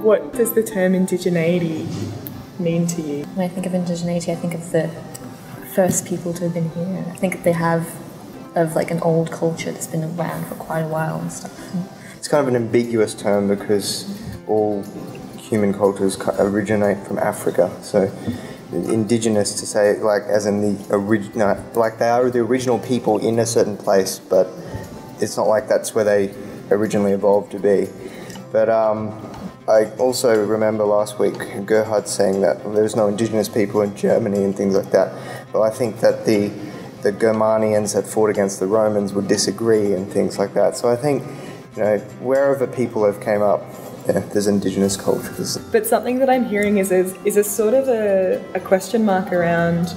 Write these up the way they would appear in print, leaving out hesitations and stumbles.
What does the term indigeneity mean to you? When I think of indigeneity, I think of the first people to have been here. I think they have of like an old culture that's been around for quite a while and stuff. It's kind of an ambiguous term because all human cultures originate from Africa. So indigenous to say like as in the original, like they are the original people in a certain place, but it's not like that's where they originally evolved to be. But I also remember last week Gerhard saying that there's no indigenous people in Germany and things like that. But I think that the Germanians that fought against the Romans would disagree and things like that. So I think, wherever people have came up, there's indigenous cultures. But something that I'm hearing is a sort of a question mark around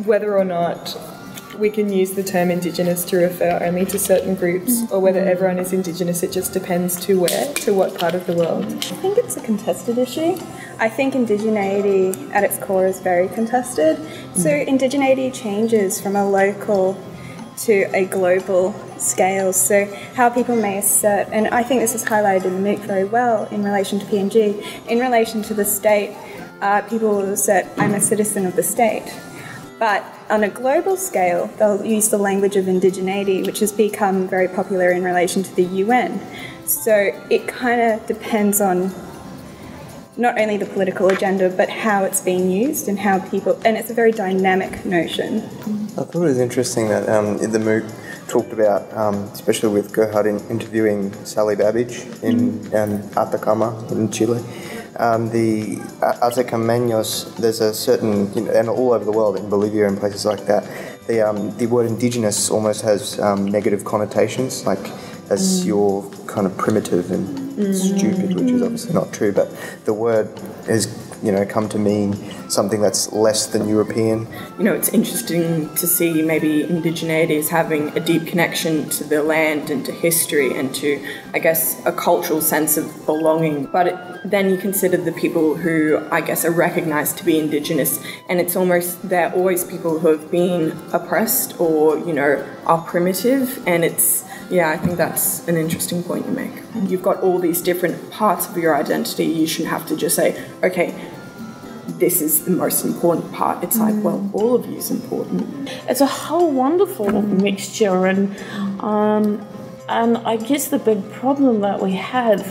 whether or not we can use the term indigenous to refer only to certain groups, or whether everyone is indigenous. It just depends to where, to what part of the world. I think it's a contested issue. I think indigeneity at its core is very contested. So indigeneity changes from a local to a global scale. So how people may assert, and I think this is highlighted in the MOOC very well in relation to PNG, in relation to the state, people will assert, I'm a citizen of the state. But on a global scale, they'll use the language of indigeneity, which has become very popular in relation to the UN. So it kind of depends on not only the political agenda, but how it's being used and how people, and it's a very dynamic notion. I thought it was interesting that the MOOC talked about, especially with Gerhard interviewing Sally Babbage in Atacama in Chile. The Atacameños, there's a certain, and all over the world, in Bolivia and places like that, the word indigenous almost has negative connotations, like as you're kind of primitive and stupid, which is obviously not true, but the word has come to mean something that's less than European. It's interesting to see maybe indigeneity as having a deep connection to the land and to history and to, I guess, a cultural sense of belonging. But then you consider the people who, I guess, are recognised to be indigenous, and it's almost, they're always people who have been oppressed or, are primitive, and it's, I think that's an interesting point you make. You've got all these different parts of your identity. You shouldn't have to just say, okay, this is the most important part. It's like, well, all of you is important. It's a whole wonderful mixture, and I guess the big problem that we have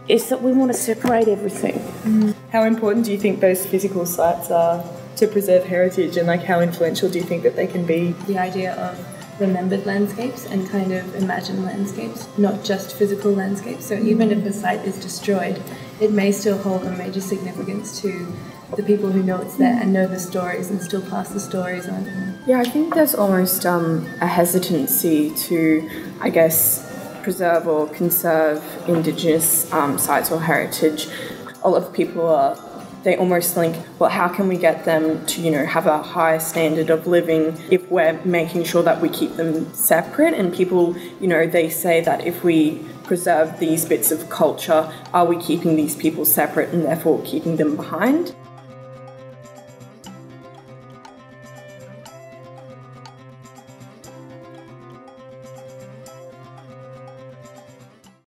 is that we want to separate everything. How important do you think those physical sites are to preserve heritage, and like how influential do you think that they can be? The idea of remembered landscapes and kind of imagined landscapes, not just physical landscapes. So even if a site is destroyed, it may still hold a major significance to the people who know it's there and know the stories and still pass the stories on. Yeah, I think there's almost a hesitancy to, I guess, preserve or conserve Indigenous sites or heritage. A lot of people they almost think, well, how can we get them to, have a higher standard of living if we're making sure that we keep them separate? And people, they say that if we preserve these bits of culture, are we keeping these people separate and therefore keeping them behind?